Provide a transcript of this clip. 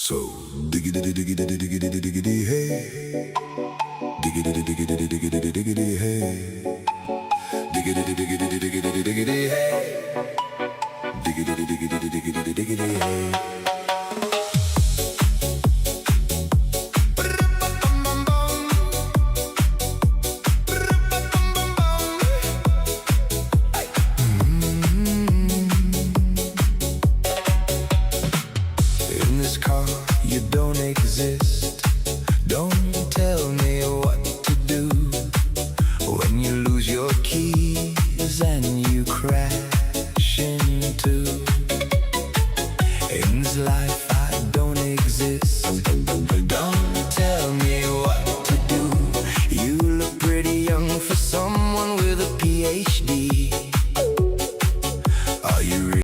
So diggity diggity diggity diggity hey, diggity diggity diggity diggity hey, diggity diggity diggity diggity hey, diggity diggity diggity diggity hey. In this car, you don't exist. Don't tell me